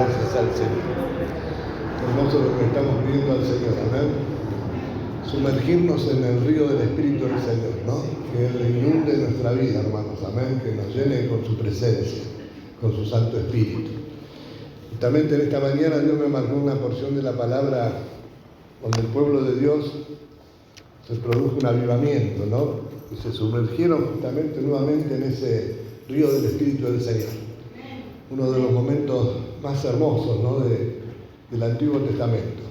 Gracias al Señor. Hermoso lo que estamos pidiendo al Señor, amén. Sumergirnos en el río del Espíritu del Señor, ¿no? Que Él inunde nuestra vida, hermanos, amén. Que nos llene con su presencia, con su Santo Espíritu. Justamente en esta mañana Dios me marcó una porción de la palabra donde el pueblo de Dios se produjo un avivamiento, ¿no? Y se sumergieron justamente nuevamente en ese río del Espíritu del Señor. Uno de los momentos más hermosos, ¿no? del Antiguo Testamento.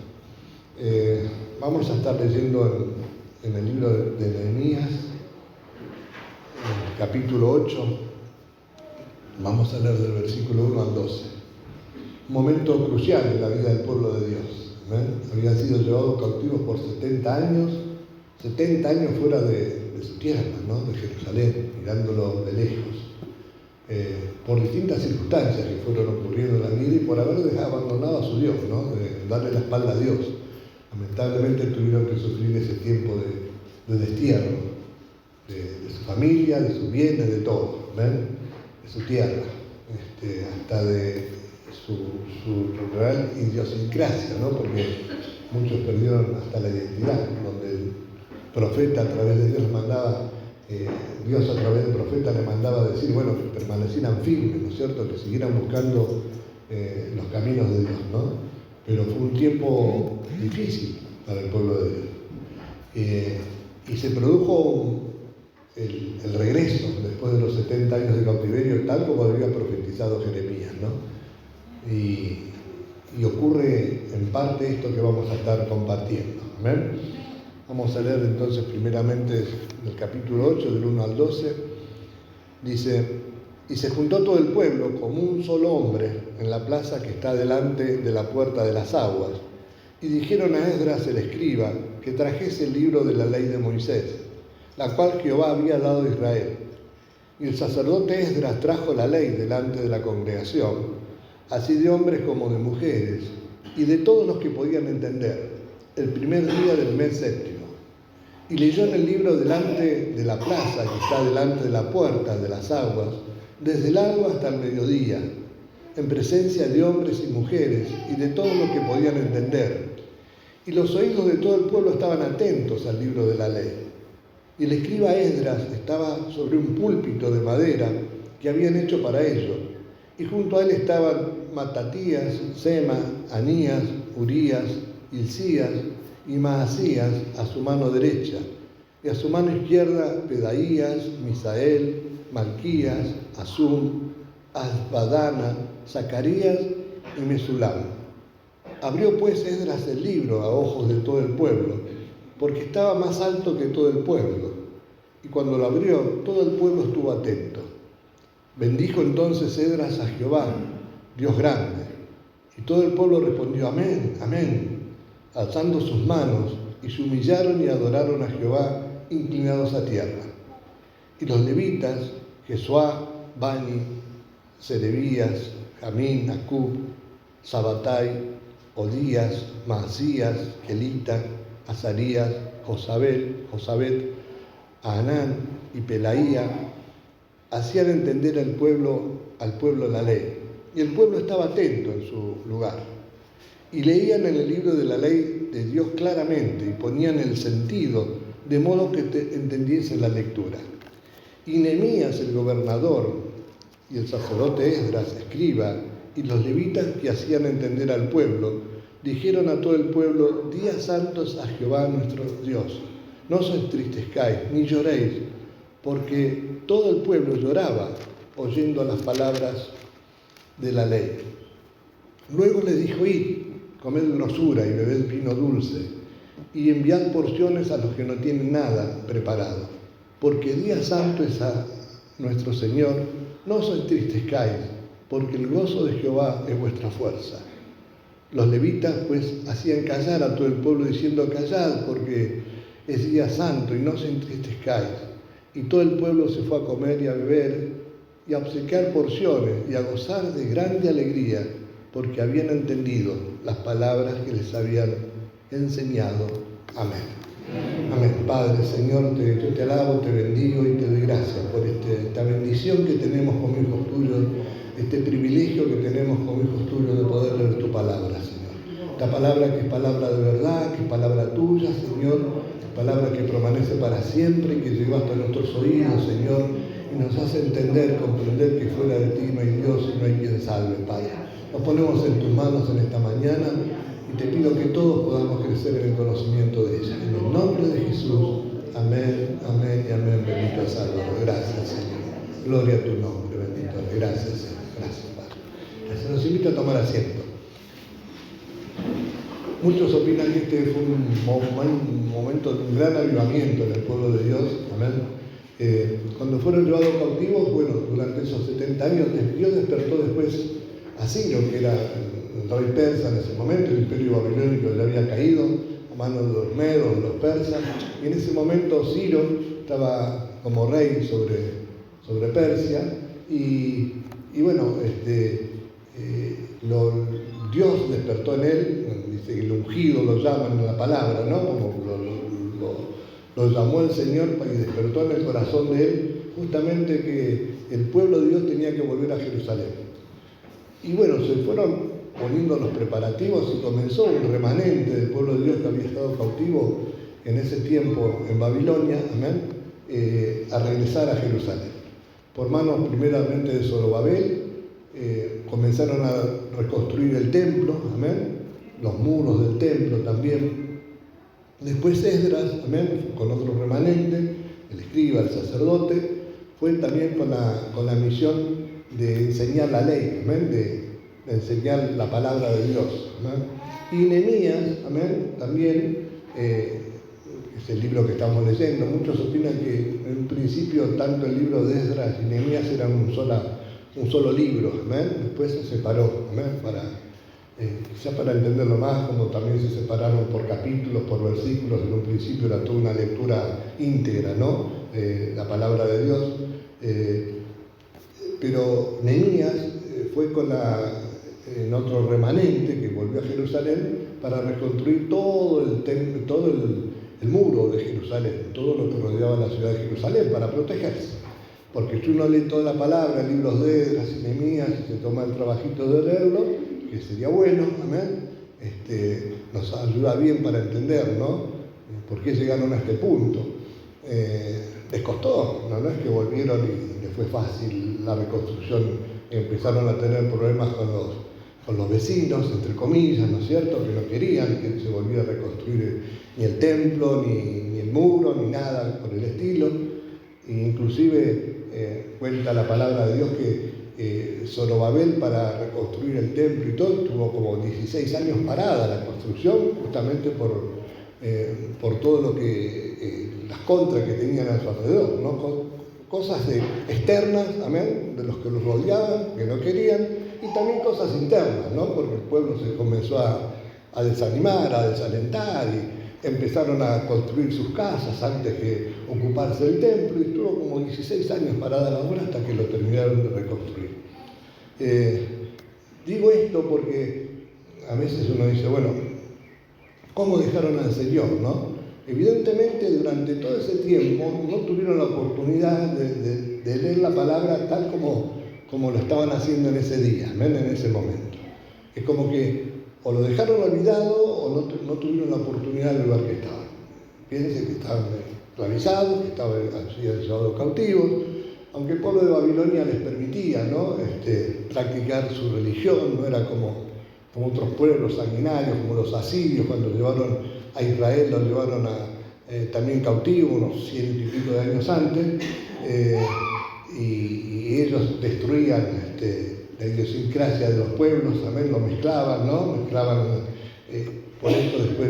Vamos a estar leyendo en el libro de Nehemías, capítulo 8. Vamos a leer del versículo 1 al 12. Un momento crucial en la vida del pueblo de Dios. Habían sido llevados cautivos por 70 años fuera de su tierra, ¿no? De Jerusalén, mirándolo de lejos. Por distintas circunstancias que fueron ocurriendo en la vida y por haber abandonado a su Dios, ¿no? De darle la espalda a Dios. Lamentablemente tuvieron que sufrir ese tiempo de destierro, de su familia, de sus bienes, de todo, ¿ven? De su tierra, hasta de su real idiosincrasia, ¿no? Porque muchos perdieron hasta la identidad, donde el profeta a través de Dios mandaba, Dios a través del profeta le mandaba decir, bueno, que permanecieran firmes, ¿no es cierto? Que siguieran buscando los caminos de Dios, ¿no? Pero fue un tiempo difícil para el pueblo de Dios. Y se produjo el regreso después de los 70 años de cautiverio, tal como había profetizado Jeremías, ¿no? Y ocurre en parte esto que vamos a estar compartiendo. ¿Amén? Vamos a leer entonces primeramente el capítulo 8, del 1 al 12. Dice: y se juntó todo el pueblo como un solo hombre en la plaza que está delante de la puerta de las aguas, y dijeron a Esdras el escriba que trajese el libro de la ley de Moisés, la cual Jehová había dado a Israel. Y el sacerdote Esdras trajo la ley delante de la congregación, así de hombres como de mujeres, y de todos los que podían entender, el primer día del mes séptimo. Y leyó en el libro delante de la plaza que está delante de la puerta de las aguas, desde el alba hasta el mediodía, en presencia de hombres y mujeres y de todos los que podían entender. Y los oídos de todo el pueblo estaban atentos al libro de la ley. Y el escriba Esdras estaba sobre un púlpito de madera que habían hecho para ello. Y junto a él estaban Matatías, Sema, Anías, Urías, Hilcías y Maasías a su mano derecha. Y a su mano izquierda Pedaías, Misael, Malquías, Asum, Asbadana, Zacarías y Mesulam. Abrió pues Esdras el libro a ojos de todo el pueblo, porque estaba más alto que todo el pueblo. Y cuando lo abrió, todo el pueblo estuvo atento. Bendijo entonces Esdras a Jehová, Dios grande. Y todo el pueblo respondió: amén, amén, alzando sus manos, y se humillaron y adoraron a Jehová, inclinados a tierra. Y los levitas, Jesuá, Bani, Serebías, Jamín, Acub, Sabatai, Odías, Maasías, Kelita, Azarías, Josabet, Anán y Pelaía, hacían entender al pueblo la ley. Y el pueblo estaba atento en su lugar. Y leían en el libro de la ley de Dios claramente y ponían el sentido, de modo que entendiesen la lectura. Y Nehemías, el gobernador, y el sacerdote Esdras, escriba, y los levitas que hacían entender al pueblo, dijeron a todo el pueblo: días santos a Jehová nuestro Dios. No os entristezcáis, ni lloréis, porque todo el pueblo lloraba oyendo las palabras de la ley. Luego les dijo: id, comed grosura y bebed vino dulce, y enviad porciones a los que no tienen nada preparado, porque día santo es a nuestro Señor. No os entristezcáis, porque el gozo de Jehová es vuestra fuerza. Los levitas pues hacían callar a todo el pueblo diciendo: callad, porque es día santo, y no os entristezcáis. Y todo el pueblo se fue a comer y a beber y a obsequiar porciones y a gozar de grande alegría, porque habían entendido las palabras que les habían enseñado. Amén. Amén. Padre, Señor, yo te alabo, te bendigo y te doy gracias por esta bendición que tenemos como hijos tuyos, este privilegio que tenemos como hijos tuyos de poder esta palabra que es palabra de verdad, que es palabra tuya, Señor, palabra que permanece para siempre, que llegó hasta nuestros oídos, Señor, y nos hace entender, comprender que fuera de ti no hay Dios y no hay quien salve, Padre. Nos ponemos en tus manos en esta mañana y te pido que todos podamos crecer en el conocimiento de ella. En el nombre de Jesús, amén, amén y amén. Bendito Salvador. Gracias, Señor. Gloria a tu nombre, bendito. Gracias, Señor. Gracias, Padre. Se nos invita a tomar asiento. Muchos opinan que este fue un momento de un gran avivamiento en el pueblo de Dios. Amén. Cuando fueron llevados cautivos, bueno, durante esos 70 años, Dios despertó después a Ciro, que era el rey persa en ese momento, el imperio babilónico le había caído a manos de los medos, de los persas, y en ese momento Ciro estaba como rey sobre Persia, y bueno, Dios despertó en él, dice que el ungido lo llaman en la palabra, ¿no? Como lo llamó el Señor y despertó en el corazón de él justamente que el pueblo de Dios tenía que volver a Jerusalén. Y bueno, se fueron poniendo los preparativos y comenzó un remanente del pueblo de Dios que había estado cautivo en ese tiempo en Babilonia, amén, a regresar a Jerusalén. Por manos primeramente de Zorobabel, comenzaron a reconstruir el templo, amén, los muros del templo también. Después Esdras, amén, con otro remanente, el escriba, el sacerdote, fue también con la misión de enseñar la ley, amén, de enseñar la palabra de Dios. Amén. Y Nehemías, amén, también, es el libro que estamos leyendo. Muchos opinan que en un principio tanto el libro de Esdras y Nehemías eran un solo libro, amén. Después se separó, amén, quizás para entenderlo más, como también se separaron por capítulos, por versículos. En un principio era toda una lectura íntegra, ¿no? La palabra de Dios. Pero Nehemías fue en otro remanente que volvió a Jerusalén para reconstruir todo el muro de Jerusalén, todo lo que rodeaba la ciudad de Jerusalén, para protegerse. Porque si uno lee toda la palabra, libros de Esdras y Nehemías, y se toma el trabajito de leerlo, que sería bueno, amén, nos ayuda bien para entender, ¿no? ¿Por qué llegaron a este punto? Les costó, no es que volvieron y les fue fácil la reconstrucción, empezaron a tener problemas con los vecinos, entre comillas, ¿no es cierto?, que no querían que se volviera a reconstruir ni el templo, ni el muro, ni nada por el estilo. Inclusive cuenta la palabra de Dios que Zorobabel, para reconstruir el templo y todo, tuvo como 16 años parada la construcción, justamente por todo lo que las contras que tenían a su alrededor, ¿no? Cosas externas, amén, de los que los rodeaban, que no querían, y también cosas internas, ¿no? Porque el pueblo se comenzó a desanimar, a desalentar, y empezaron a construir sus casas antes que ocuparse del templo, y estuvo como 16 años parada la obra hasta que lo terminaron de reconstruir. Digo esto porque a veces uno dice, bueno, ¿cómo dejaron al Señor, no? Evidentemente, durante todo ese tiempo no tuvieron la oportunidad de leer la palabra tal como lo estaban haciendo en ese día, ¿ven? En ese momento. Es como que o lo dejaron olvidado o no tuvieron la oportunidad del lugar que estaban. Fíjense que estaban esclavizados, que habían llevado cautivos, aunque el pueblo de Babilonia les permitía, ¿no? Practicar su religión, no era como otros pueblos sanguinarios, como los asirios, cuando llevaron a Israel, lo llevaron también cautivo, unos 100 y pico de años antes, y ellos destruían la idiosincrasia de los pueblos, también lo mezclaban, ¿no? Por eso después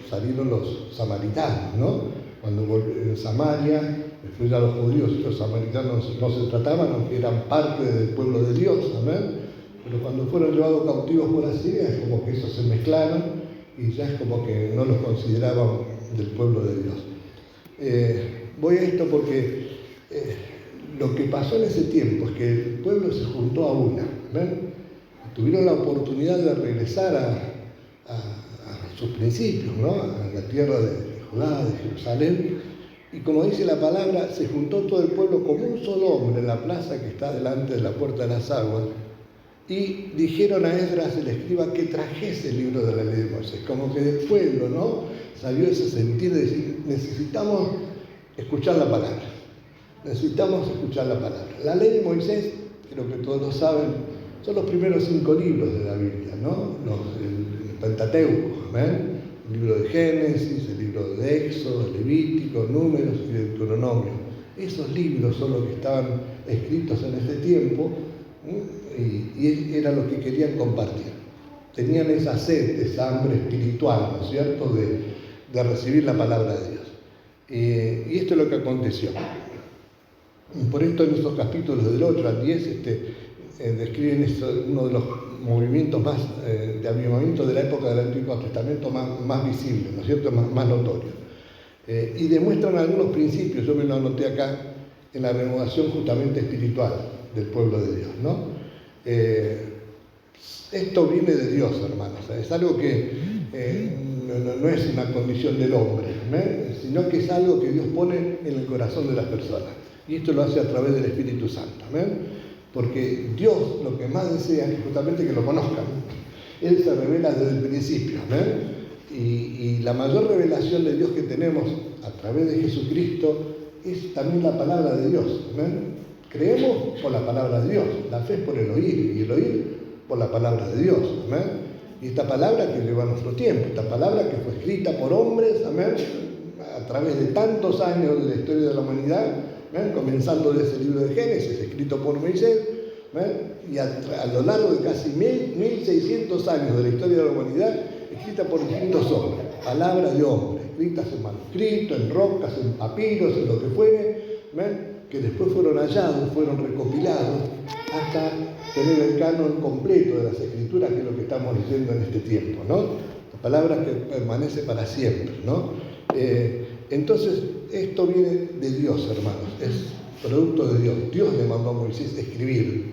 salieron los samaritanos, ¿no? Cuando en Samaria, después ya los judíos y los samaritanos no se trataban, aunque eran parte del pueblo de Dios, amén. Pero cuando fueron llevados cautivos por Asiria, es como que esos se mezclaron y ya es como que no los consideraban del pueblo de Dios. Voy a esto porque lo que pasó en ese tiempo es que el pueblo se juntó a una, ¿ven? Tuvieron la oportunidad de regresar a sus principios, ¿no? A la tierra de Judá, de Jerusalén, y como dice la palabra, se juntó todo el pueblo como un solo hombre en la plaza que está delante de la puerta de las aguas, y dijeron a Esdras el escriba que trajese el libro de la ley de Moisés. Como que del pueblo, ¿no?, salió ese sentir de decir, necesitamos escuchar la palabra. Necesitamos escuchar la palabra. La ley de Moisés, creo que todos lo saben, son los primeros 5 libros de la Biblia, ¿no? El Pentateuco, ¿ven? El libro de Génesis, el libro de Éxodo, Levítico, Números y Deuteronomio. Esos libros son los que estaban escritos en este tiempo, y era lo que querían compartir. Tenían esa sed, esa hambre espiritual, ¿no es cierto?, de recibir la palabra de Dios. Y esto es lo que aconteció. Por esto en esos capítulos del 8 al 10 describen uno de los movimientos más de avivamiento de la época del Antiguo Testamento más visibles, ¿no es cierto?, más notorios. Y demuestran algunos principios, yo me lo anoté acá, en la renovación justamente espiritual del pueblo de Dios, ¿no? Esto viene de Dios, hermanos, es algo que no es una condición del hombre, sino que es algo que Dios pone en el corazón de las personas. Y esto lo hace a través del Espíritu Santo, porque Dios lo que más desea es justamente que lo conozcan. Él se revela desde el principio, y la mayor revelación de Dios que tenemos a través de Jesucristo es también la palabra de Dios. Creemos por la palabra de Dios, la fe es por el oír, y el oír por la palabra de Dios. Y esta palabra que lleva nuestro tiempo, esta palabra que fue escrita por hombres, a través de tantos años de la historia de la humanidad, comenzando desde ese libro de Génesis, escrito por Moisés, y a lo largo de casi 1600 años de la historia de la humanidad, escrita por distintos hombres, palabras de hombres, escritas en manuscritos, en rocas, en papiros, en lo que fuere, que después fueron hallados, fueron recopilados, hasta tener el canon completo de las Escrituras, que es lo que estamos leyendo en este tiempo, ¿no? La palabra que permanece para siempre, ¿no? Entonces, esto viene de Dios, hermanos, es producto de Dios. Dios le mandó a Moisés escribir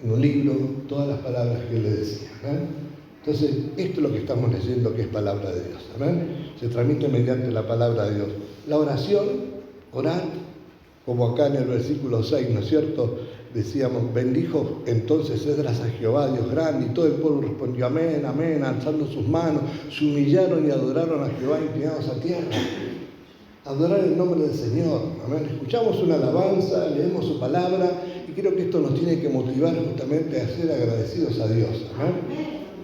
en un libro todas las palabras que él le decía, Entonces, esto es lo que estamos leyendo, que es palabra de Dios, Se transmite mediante la palabra de Dios. La oración, orar, como acá en el versículo 6, ¿no es cierto?, decíamos, bendijo entonces Esdras a Jehová, Dios grande, y todo el pueblo respondió, amén, amén, alzando sus manos, se humillaron y adoraron a Jehová inclinados a tierra. Adorar el nombre del Señor, amén. Escuchamos una alabanza, leemos su palabra, y creo que esto nos tiene que motivar justamente a ser agradecidos a Dios, amén.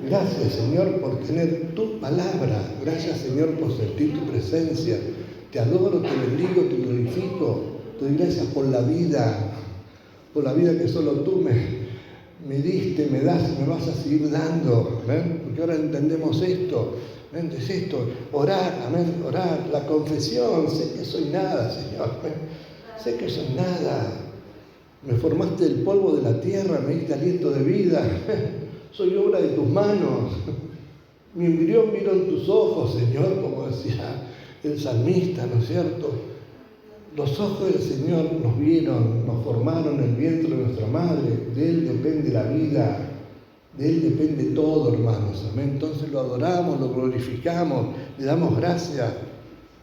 Gracias, Señor, por tener tu palabra, gracias, Señor, por sentir tu presencia, te adoro, te bendigo, te glorifico, te doy gracias por la vida que solo tú me diste, me das y me vas a seguir dando, ¿ven? Porque ahora entendemos esto, ¿ven? Es esto, orar, amén, orar, la confesión, sé que soy nada, Señor, sé que soy nada, me formaste del polvo de la tierra, me diste aliento de vida, soy obra de tus manos, mi embrión miró en tus ojos, Señor, como decía el salmista, ¿no es cierto? Los ojos del Señor nos vieron, nos formaron en el vientre de nuestra madre, de Él depende la vida, de Él depende todo, hermanos, amén. Entonces lo adoramos, lo glorificamos, le damos gracias.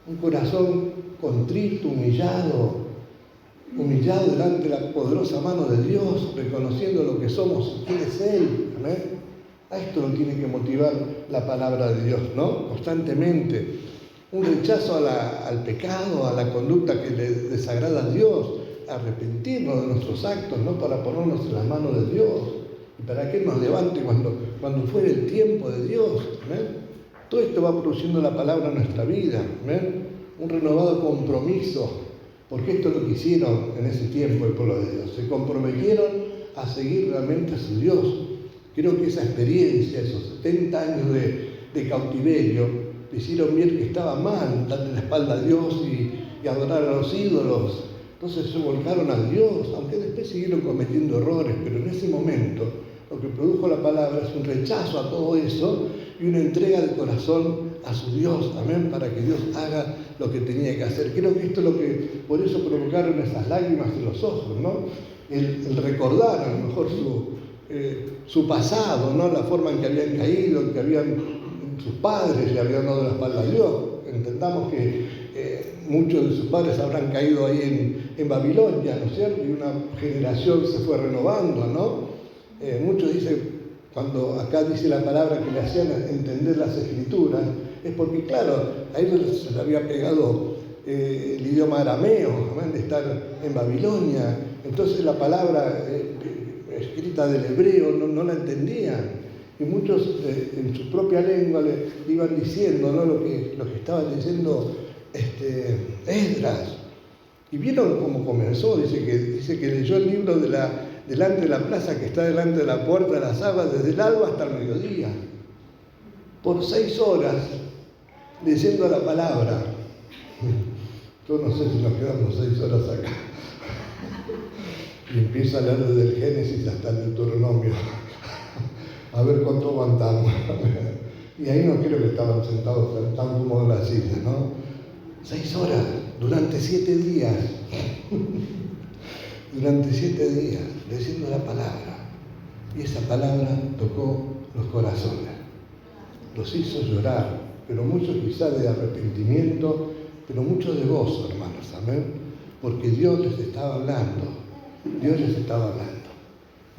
Un corazón contrito, humillado delante de la poderosa mano de Dios, reconociendo lo que somos y quién es Él, amén. A esto nos tiene que motivar la palabra de Dios, ¿no? Constantemente. Un rechazo al pecado, a la conducta que le desagrada a Dios, arrepentirnos de nuestros actos, ¿no?, para ponernos en las manos de Dios y para que Él nos levante cuando fuere el tiempo de Dios. ¿Ven? Todo esto va produciendo la palabra en nuestra vida, ¿ven? Un renovado compromiso, porque esto es lo que hicieron en ese tiempo el pueblo de Dios. Se comprometieron a seguir realmente a su Dios. Creo que esa experiencia, esos 70 años de cautiverio, hicieron ver que estaba mal darle la espalda a Dios y adorar a los ídolos. Entonces se volcaron a Dios, aunque después siguieron cometiendo errores, pero en ese momento lo que produjo la palabra es un rechazo a todo eso y una entrega de corazón a su Dios, amén, para que Dios haga lo que tenía que hacer. Creo que esto es lo que, por eso provocaron esas lágrimas en los ojos, ¿no? El recordar a lo mejor su pasado, ¿no? La forma en que habían caído, que sus padres le habían dado la espalda a Dios. Entendamos que muchos de sus padres habrán caído ahí en Babilonia, ¿no es cierto? Y una generación se fue renovando, ¿no? Muchos dicen, cuando acá dice la palabra que le hacían entender las Escrituras, es porque, claro, a ellos se les había pegado el idioma arameo, de estar en Babilonia. Entonces la palabra escrita del hebreo no la entendían. Y muchos en su propia lengua le iban diciendo, ¿no?, lo que estaba diciendo Esdras. Y vieron cómo comenzó. Dice que leyó el libro delante de la plaza que está delante de la puerta de las aguas, desde el alba hasta el mediodía, por 6 horas, leyendo la palabra. Yo no sé si nos quedamos 6 horas acá. Y empieza a leer desde el Génesis hasta el Deuteronomio. A ver cuánto aguantamos. Y ahí no creo que estaban sentados tan cómodos en las sillas, ¿no? 6 horas, durante 7 días. Durante 7 días, leyendo la palabra. Y esa palabra tocó los corazones. Los hizo llorar, pero muchos quizás de arrepentimiento, pero muchos de gozo, hermanos, amén. Porque Dios les estaba hablando. Dios les estaba hablando.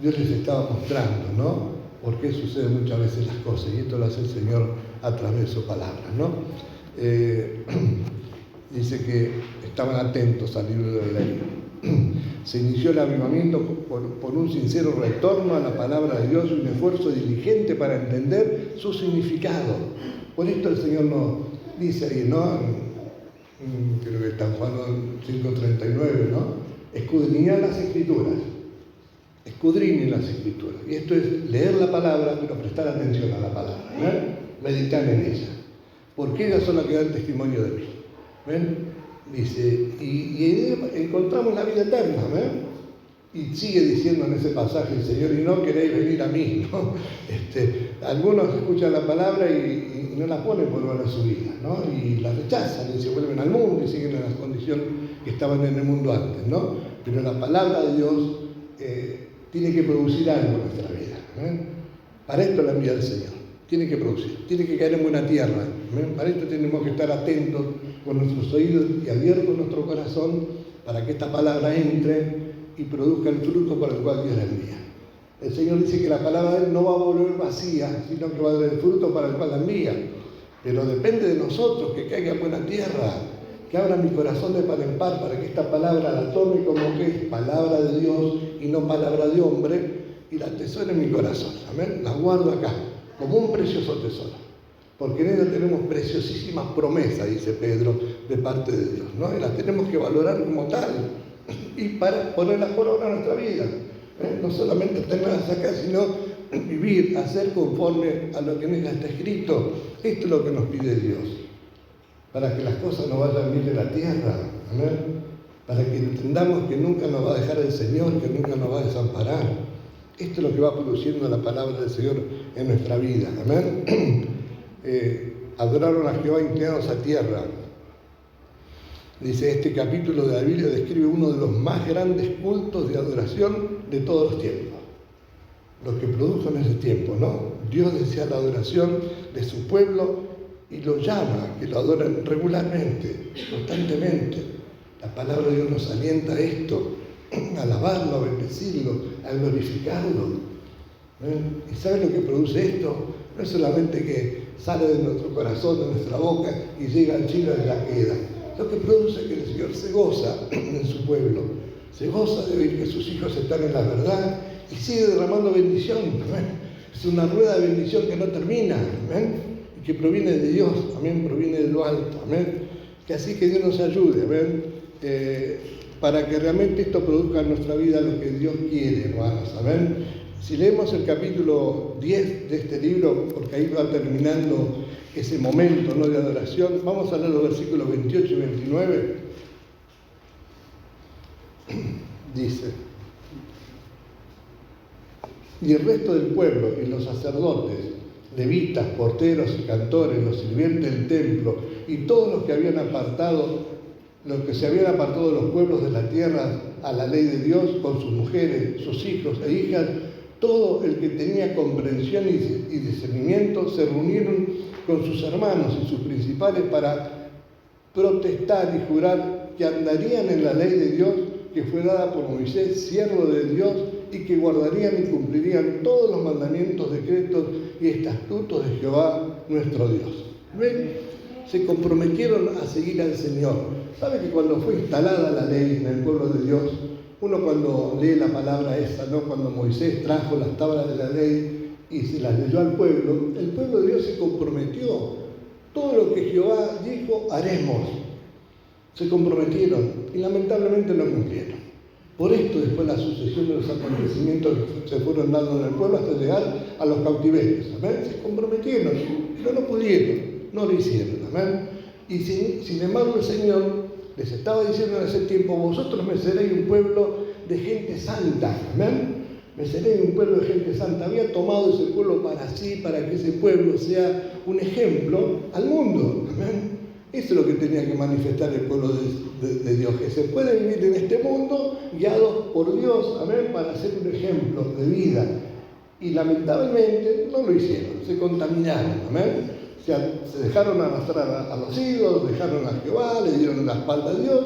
Dios les estaba mostrando, ¿no?, por qué suceden muchas veces las cosas. Y esto lo hace el Señor a través de su palabra, ¿no? Dice que estaban atentos al libro de la ley. Se inició el avivamiento por un sincero retorno a la palabra de Dios y un esfuerzo diligente para entender su significado. Por esto el Señor nos dice ahí, ¿no?, creo que está en Juan 5:39, ¿no?, escudriñar las Escrituras. Escudriñen las Escrituras. Y esto es leer la palabra, pero prestar atención a la palabra, meditar en ella, porque ellas son las que dan testimonio de mí. ¿Ven? Dice, y encontramos la vida eterna. Y sigue diciendo en ese pasaje el Señor, y no queréis venir a mí, ¿no? Algunos escuchan la palabra y no la ponen por obra de su vida, ¿no? Y la rechazan y se vuelven al mundo y siguen en la condición que estaban en el mundo antes, ¿no? Pero la palabra de Dios tiene que producir algo en nuestra vida. Para esto la envía el Señor. Tiene que producir, tiene que caer en buena tierra. Para esto tenemos que estar atentos con nuestros oídos y abiertos nuestro corazón para que esta palabra entre y produzca el fruto por el cual Dios la envía. El Señor dice que la palabra de Él no va a volver vacía, sino que va a dar el fruto para el cual la envía. Pero depende de nosotros que caiga en buena tierra, que abra mi corazón de par en par para que esta palabra la tome como que es palabra de Dios y no palabra de hombre, y la atesore en mi corazón. Amén. La guardo acá como un precioso tesoro, porque en ella tenemos preciosísimas promesas, dice Pedro, de parte de Dios, ¿no? Y las tenemos que valorar como tal y para ponerlas por obra en nuestra vida. No solamente tenerlas acá, sino vivir, hacer conforme a lo que en ella está escrito. Esto es lo que nos pide Dios, para que las cosas no vayan bien de la tierra, ¿amén? Para que entendamos que nunca nos va a dejar el Señor, que nunca nos va a desamparar. Esto es lo que va produciendo la palabra del Señor en nuestra vida, amén. Adoraron a Jehová inclinados a tierra. Dice, este capítulo de la Biblia describe uno de los más grandes cultos de adoración de todos los tiempos. Lo que produjo en ese tiempo, ¿no? Dios desea la adoración de su pueblo y lo llama, que lo adoren regularmente, constantemente. La palabra de Dios nos alienta a esto, a alabarlo, a bendecirlo, a glorificarlo. ¿Y saben lo que produce esto? No es solamente que sale de nuestro corazón, de nuestra boca y llega al cielo y la queda. Lo que produce es que el Señor se goza en su pueblo, se goza de oír que sus hijos están en la verdad y sigue derramando bendición. Es una rueda de bendición que no termina, y que proviene de Dios, proviene de lo alto. Que así que Dios nos ayude, para que realmente esto produzca en nuestra vida lo que Dios quiere, hermanos. Si leemos el capítulo 10 de este libro, porque ahí va terminando ese momento, ¿no?, de adoración, vamos a leer los versículos 28 y 29. Dice, y el resto del pueblo y los sacerdotes, levitas, porteros y cantores, los sirvientes del templo y todos los que se habían apartado de los pueblos de la tierra a la ley de Dios, con sus mujeres, sus hijos e hijas, todo el que tenía comprensión y discernimiento, se reunieron con sus hermanos y sus principales para protestar y jurar que andarían en la ley de Dios que fue dada por Moisés, siervo de Dios, y que guardarían y cumplirían todos los mandamientos, decretos y estatutos de Jehová nuestro Dios. ¿Ven? Se comprometieron a seguir al Señor. ¿Sabe que cuando fue instalada la ley en el pueblo de Dios, uno cuando lee la palabra esa, ¿no? Cuando Moisés trajo las tablas de la ley y se las leyó al pueblo, el pueblo de Dios se comprometió. Todo lo que Jehová dijo, haremos. Se comprometieron y lamentablemente no cumplieron. Por esto después la sucesión de los acontecimientos que se fueron dando en el pueblo hasta llegar a los cautiverios. ¿Amén? Se comprometieron, pero no pudieron, no lo hicieron. ¿Amén? Y sin embargo el Señor les estaba diciendo en ese tiempo: vosotros me seréis un pueblo de gente santa. ¿Amén? Me seréis un pueblo de gente santa. Había tomado ese pueblo para sí, para que ese pueblo sea un ejemplo al mundo. ¿Amén? Eso es lo que tenía que manifestar el pueblo de Dios, que se puede vivir en este mundo guiados por Dios, amén, para ser un ejemplo de vida. Y lamentablemente no lo hicieron, se contaminaron, amén. Se dejaron arrastrar a los ídolos, dejaron a Jehová, le dieron la espalda a Dios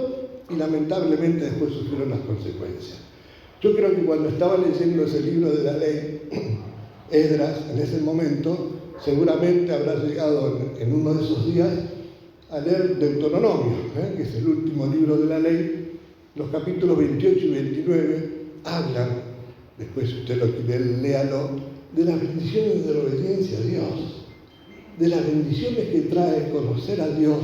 y lamentablemente después sufrieron las consecuencias. Yo creo que cuando estaba leyendo ese libro de la ley, Esdras, en ese momento, seguramente habrá llegado en uno de esos días a leer Deuteronomio, que es el último libro de la ley. Los capítulos 28 y 29 hablan, después si usted lo quiere, léalo, de las bendiciones de la obediencia a Dios, de las bendiciones que trae conocer a Dios,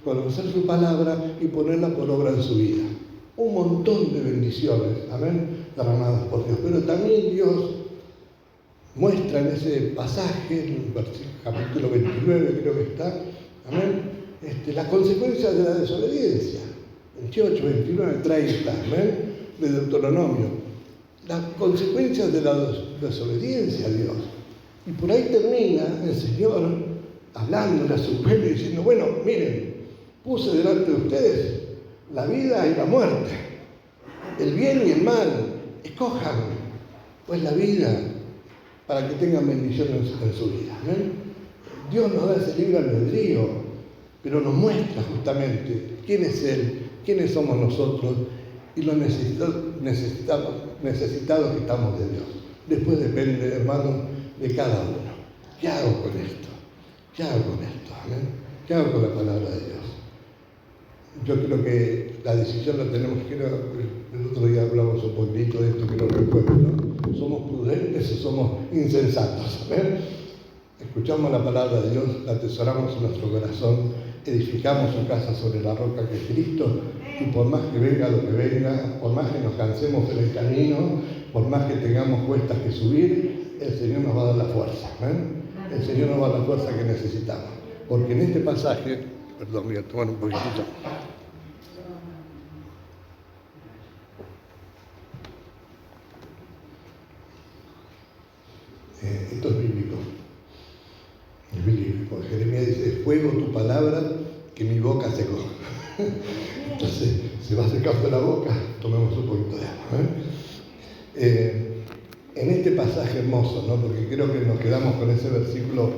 conocer su palabra y ponerla por obra en su vida. Un montón de bendiciones, amén, derramadas por Dios. Pero también Dios muestra en ese pasaje, en el capítulo 29 creo que está, amén, las consecuencias de la desobediencia. 28, 29, 30, ¿ven? De Deuteronomio. Las consecuencias de la desobediencia a Dios. Y por ahí termina el Señor hablándole a su pueblo y diciendo: bueno, miren, puse delante de ustedes la vida y la muerte, el bien y el mal, escojan pues la vida para que tengan bendiciones en su vida. ¿Ven? Dios nos da ese libre albedrío, pero nos muestra justamente quién es Él, quiénes somos nosotros y lo necesitados que estamos de Dios. Después depende, hermanos, de cada uno. ¿Qué hago con esto? ¿Qué hago con esto? ¿Amén? ¿Qué hago con la palabra de Dios? Yo creo que la decisión la tenemos que... El otro día hablamos un poquito de esto que no recuerdo, ¿no? ¿Somos prudentes o somos insensatos? ¿Amén? Escuchamos la palabra de Dios, la atesoramos en nuestro corazón, edificamos su casa sobre la roca que es Cristo, y por más que venga lo que venga, por más que nos cansemos en el camino, por más que tengamos cuestas que subir, el Señor nos va a dar la fuerza. El Señor nos va a dar la fuerza que necesitamos. Porque en este pasaje, perdón, voy a tomar un poquitito. Esto es bíblico. Es bíblico. Jeremías dice: fuego tu palabra que mi boca secó. Entonces, se va secando la boca, tomemos un poquito de agua. En este pasaje hermoso, ¿no? Porque creo que nos quedamos con ese versículo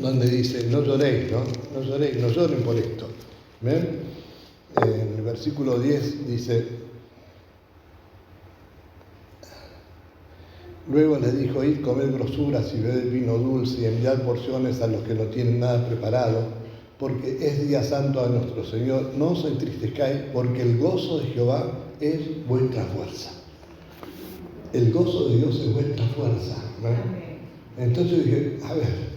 donde dice: no lloréis, ¿no? No lloréis, no lloren por esto. ¿Ven? En el versículo 10 dice: luego les dijo: id, comed grosuras y bebed vino dulce y enviad porciones a los que no tienen nada preparado, porque es día santo a nuestro Señor. No os entristezcáis, porque el gozo de Jehová es vuestra fuerza. El gozo de Dios es vuestra fuerza, ¿no? Entonces yo dije: a ver,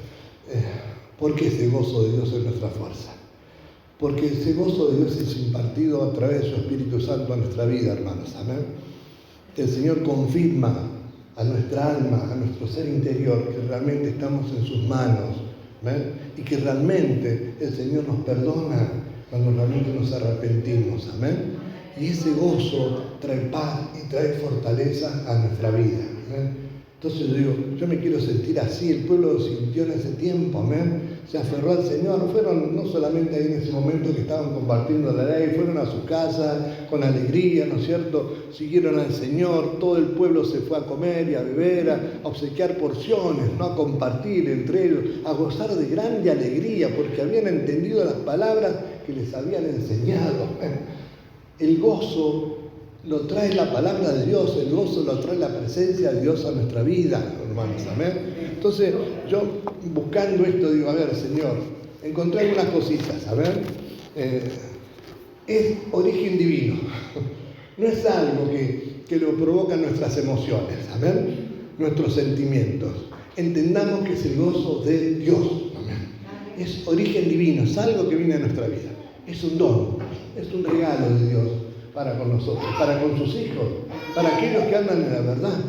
¿por qué ese gozo de Dios es nuestra fuerza? Porque ese gozo de Dios es impartido a través de su Espíritu Santo a nuestra vida, hermanos. Amén. El Señor confirma a nuestra alma, a nuestro ser interior, que realmente estamos en sus manos, ¿ven? Y que realmente el Señor nos perdona cuando realmente nos arrepentimos. Amén. Y ese gozo trae paz y trae fortaleza a nuestra vida. ¿Amén? Entonces yo digo, yo me quiero sentir así. El pueblo lo sintió en ese tiempo, amén. Se aferró al Señor. Fueron no solamente ahí en ese momento que estaban compartiendo la ley, fueron a su casa con alegría, ¿no es cierto? Siguieron al Señor, todo el pueblo se fue a comer y a beber, a obsequiar porciones, ¿no? A compartir entre ellos, a gozar de grande alegría, porque habían entendido las palabras que les habían enseñado. El gozo lo trae la palabra de Dios, el gozo lo trae la presencia de Dios a nuestra vida, hermanos, amén. Entonces, yo buscando esto digo, a ver, Señor, encontré algunas cositas, a ver, es origen divino, no es algo que lo provocan nuestras emociones, amén, nuestros sentimientos. Entendamos que es el gozo de Dios, amén. Es origen divino, es algo que viene a nuestra vida, es un don, es un regalo de Dios para con nosotros, para con sus hijos, para aquellos que andan en la verdad.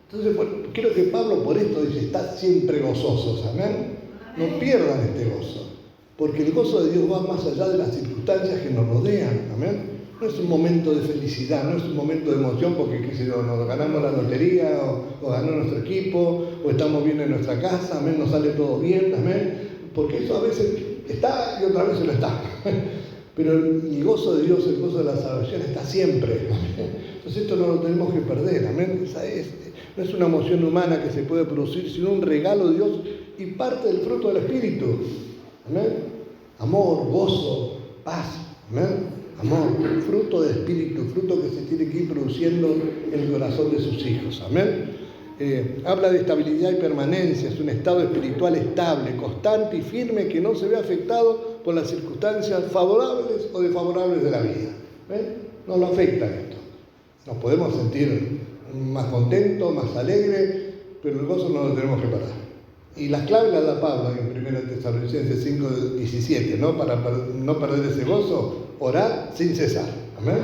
Entonces, creo que Pablo por esto dice, estad siempre gozosos, amén. No pierdan este gozo, porque el gozo de Dios va más allá de las circunstancias que nos rodean, amén. No es un momento de felicidad, no es un momento de emoción porque nos ganamos la lotería o ganó nuestro equipo o estamos bien en nuestra casa, amén, nos sale todo bien, amén, porque eso a veces está y otra vez no está. Pero el gozo de Dios, el gozo de la salvación está siempre, amén. Entonces esto no lo tenemos que perder, amén. No es una emoción humana que se puede producir, sino un regalo de Dios y parte del fruto del Espíritu, amén. Amor, gozo, paz, amén. Amor, fruto del Espíritu, fruto que se tiene que ir produciendo en el corazón de sus hijos, amén. Habla de estabilidad y permanencia, es un estado espiritual estable, constante y firme que no se ve afectado por las circunstancias favorables o desfavorables de la vida. No lo afecta esto. Nos podemos sentir más contentos, más alegres, pero el gozo no lo tenemos que perder. Y las claves las da Pablo en 1 Tesalonicenses 5:17, ¿no? Para no perder ese gozo, orar sin cesar. Amén.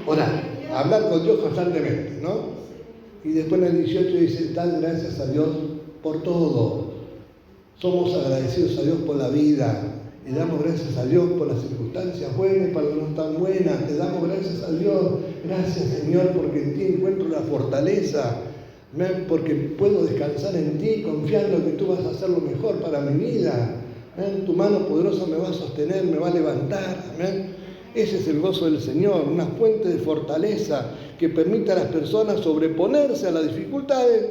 Orar, hablar con Dios constantemente, ¿no? Y después en el 18 dice, dad gracias a Dios por todo. Somos agradecidos a Dios por la vida. Le damos gracias a Dios por las circunstancias buenas y para las no tan buenas. Le damos gracias a Dios. Gracias, Señor, porque en ti encuentro la fortaleza. Porque puedo descansar en ti, confiando que tú vas a hacer lo mejor para mi vida. Tu mano poderosa me va a sostener, me va a levantar. Amén. Ese es el gozo del Señor, una fuente de fortaleza que permite a las personas sobreponerse a las dificultades,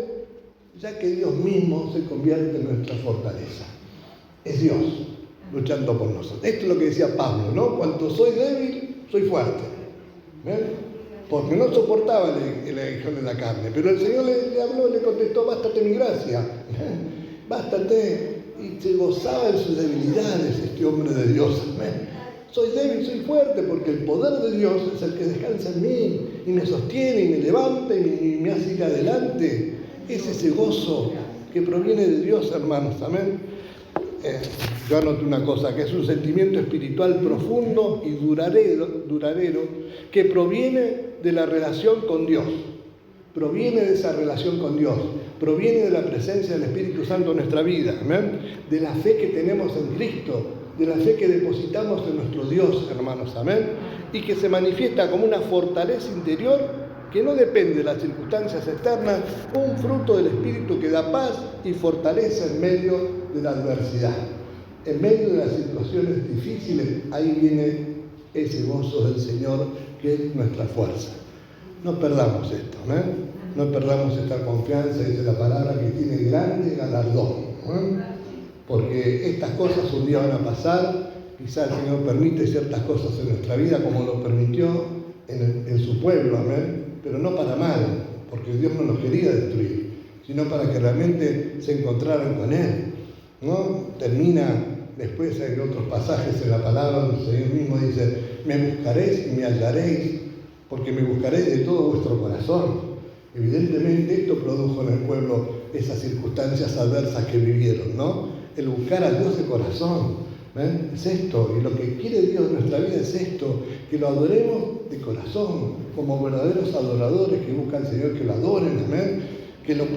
ya que Dios mismo se convierte en nuestra fortaleza. Es Dios luchando por nosotros. Esto es lo que decía Pablo, ¿no? Cuando soy débil, soy fuerte. Porque no soportaba el aguijón de la carne. Pero el Señor le habló, le contestó, bástate mi gracia. Bástate. Y se gozaba en sus debilidades este hombre de Dios. Soy débil, soy fuerte, porque el poder de Dios es el que descansa en mí y me sostiene y me levanta y me hace ir adelante. Es ese gozo que proviene de Dios, hermanos. Amén. Yo anoté una cosa, que es un sentimiento espiritual profundo y duradero que proviene de la relación con Dios. Proviene de esa relación con Dios. Proviene de la presencia del Espíritu Santo en nuestra vida. Amén. De la fe que tenemos en Cristo. De la fe que depositamos en nuestro Dios, hermanos, amén, y que se manifiesta como una fortaleza interior que no depende de las circunstancias externas, un fruto del Espíritu que da paz y fortaleza en medio de la adversidad. En medio de las situaciones difíciles, ahí viene ese gozo del Señor que es nuestra fuerza. No perdamos esto, amén, no perdamos esta confianza, dice la palabra, que tiene grande galardón, amén. Porque estas cosas un día van a pasar, quizás el Señor permite ciertas cosas en nuestra vida como lo permitió en su pueblo, amén, pero no para mal, porque Dios no nos quería destruir, sino para que realmente se encontraran con Él, ¿no? Termina después en otros pasajes en la palabra, el Señor mismo dice, me buscaréis y me hallaréis, porque me buscaréis de todo vuestro corazón. Evidentemente esto produjo en el pueblo esas circunstancias adversas que vivieron, ¿no? El buscar a Dios de corazón, ¿ven? Es esto, y lo que quiere Dios en nuestra vida es esto, que lo adoremos de corazón, como verdaderos adoradores que buscan al Señor, que lo adoren, ¿ven?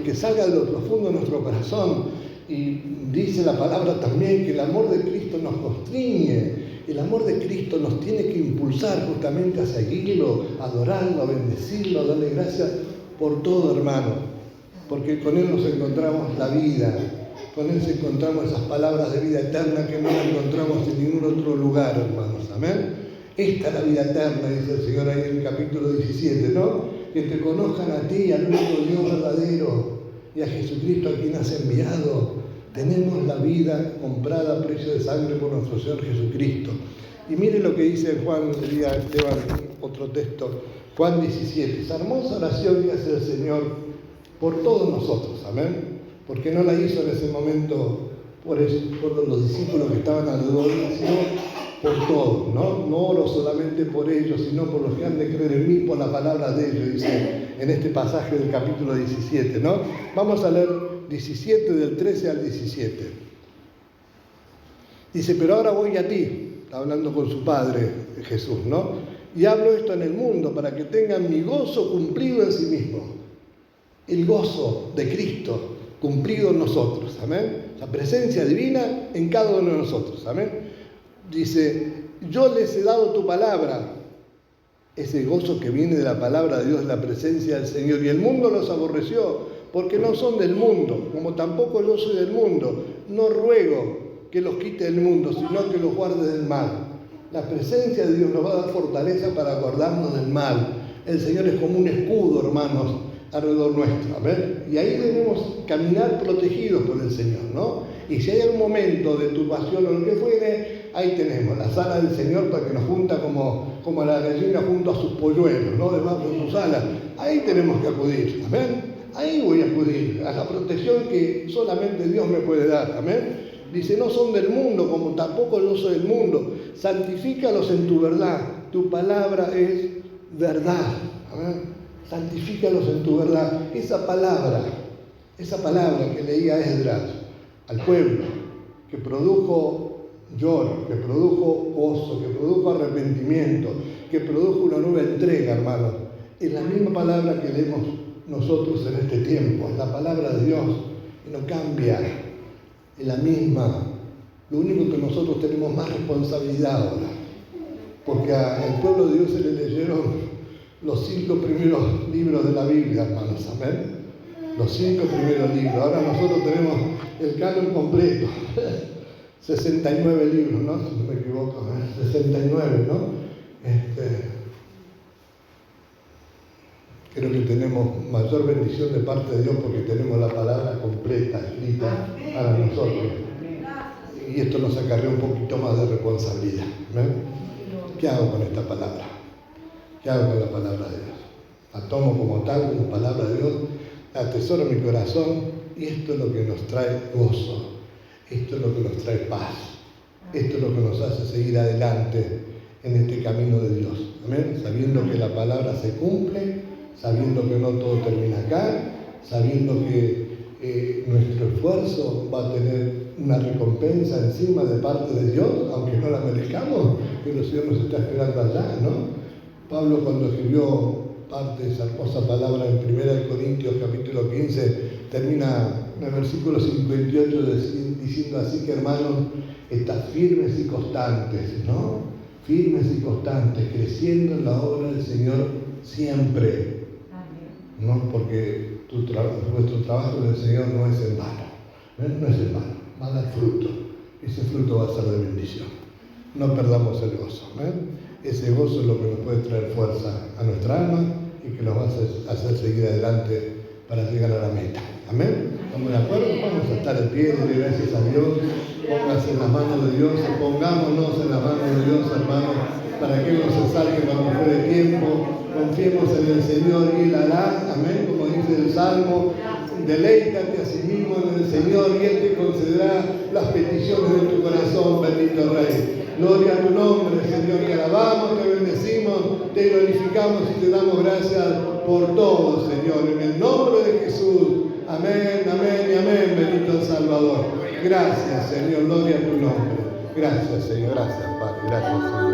Que salga de lo profundo de nuestro corazón. Y dice la palabra también que el amor de Cristo nos constriñe, el amor de Cristo nos tiene que impulsar justamente a seguirlo, a adorarlo, a bendecirlo, a darle gracias por todo, hermano, porque con Él nos encontramos la vida. Con Él encontramos esas palabras de vida eterna que no encontramos en ningún otro lugar, hermanos. Amén. Esta es la vida eterna, dice el Señor ahí en el capítulo 17, ¿no? Que te conozcan a ti, al único Dios verdadero, y a Jesucristo a quien has enviado. Tenemos la vida comprada a precio de sangre por nuestro Señor Jesucristo. Y mire lo que dice Juan, diría Esteban, otro texto, Juan 17, esa hermosa oración que hace el Señor por todos nosotros, amén. Porque no la hizo en ese momento por los discípulos que estaban alrededor, sino por todos, ¿no? No oro solamente por ellos, sino por los que han de creer en mí, por la palabra de ellos, dice en este pasaje del capítulo 17, ¿no? Vamos a leer 17 del 13 al 17. Dice, pero ahora voy a ti, está hablando con su Padre Jesús, ¿no? Y hablo esto en el mundo para que tengan mi gozo cumplido en sí mismo. El gozo de Cristo cumplido en nosotros, amén. La presencia divina en cada uno de nosotros, amén. Dice, yo les he dado tu palabra, ese gozo que viene de la palabra de Dios, de la presencia del Señor, y el mundo los aborreció, porque no son del mundo, como tampoco yo soy del mundo. No ruego que los quite del mundo, sino que los guarde del mal. La presencia de Dios nos va a dar fortaleza para guardarnos del mal. El Señor es como un escudo, hermanos, alrededor nuestro, ¿ven? Y ahí debemos caminar protegidos por el Señor, ¿no? Y si hay algún momento de turbación o lo que fuere, ahí tenemos la sala del Señor para que nos junta como la gallina junto a sus polluelos, ¿no? Debajo de sus alas. Ahí tenemos que acudir, ¿amén? Ahí voy a acudir a la protección que solamente Dios me puede dar, ¿amén? Dice, no son del mundo, como tampoco yo soy del mundo. Santifícalos en tu verdad. Tu palabra es verdad. ¿Amén? Santifícalos en tu verdad. Esa palabra que leía Esdras al pueblo, que produjo lloro, que produjo gozo, que produjo arrepentimiento, que produjo una nueva entrega, hermanos, es la misma palabra que leemos nosotros en este tiempo. Es la palabra de Dios y no cambia. Es la misma. Lo único que nosotros tenemos más responsabilidad ahora, porque al pueblo de Dios se le leyeron los 5 primeros libros de la Biblia, hermanos, amén. Los 5 primeros libros. Ahora nosotros tenemos el canon completo. 69 libros, ¿no? Si no me equivoco, 69, ¿no? Creo que tenemos mayor bendición de parte de Dios porque tenemos la palabra completa, escrita para nosotros. Y esto nos acarrea un poquito más de responsabilidad. ¿Ven? ¿Qué hago con esta palabra? ¿Qué hago con la palabra de Dios? La tomo como tal, como palabra de Dios, la atesoro en mi corazón y esto es lo que nos trae gozo, esto es lo que nos trae paz, esto es lo que nos hace seguir adelante en este camino de Dios. ¿Amén? Sabiendo que la palabra se cumple, sabiendo que no todo termina acá, sabiendo que nuestro esfuerzo va a tener una recompensa encima de parte de Dios, aunque no la merezcamos, pero el Señor nos está esperando allá, ¿no? Pablo, cuando escribió parte de esa hermosa palabra en 1 Corintios capítulo 15, termina en el versículo 58 diciendo así que, hermanos, estad firmes y constantes, ¿no? Firmes y constantes, creciendo en la obra del Señor siempre. No, porque nuestro trabajo en el Señor no es en vano, no es en vano, va a dar fruto. Ese fruto va a ser de bendición. No perdamos el gozo. Ese gozo es lo que nos puede traer fuerza a nuestra alma y que nos va a hacer seguir adelante para llegar a la meta. Amén. ¿Estamos de acuerdo? Vamos a estar de pie, de gracias a Dios. Pónganse en las manos de Dios, pongámonos en las manos de Dios, hermanos, para que no se salga cuando fuere tiempo. Confiemos en el Señor y Él hará, amén, como dice el Salmo, deleítate a sí mismo en el Señor y Él te concederá las peticiones de tu corazón, bendito Rey. Gloria a tu nombre, Señor, te alabamos, te bendecimos, te glorificamos y te damos gracias por todo, Señor, en el nombre de Jesús. Amén, amén y amén, bendito el Salvador. Gracias, Señor, gloria a tu nombre. Gracias, Señor, gracias, Padre, gracias, Señor.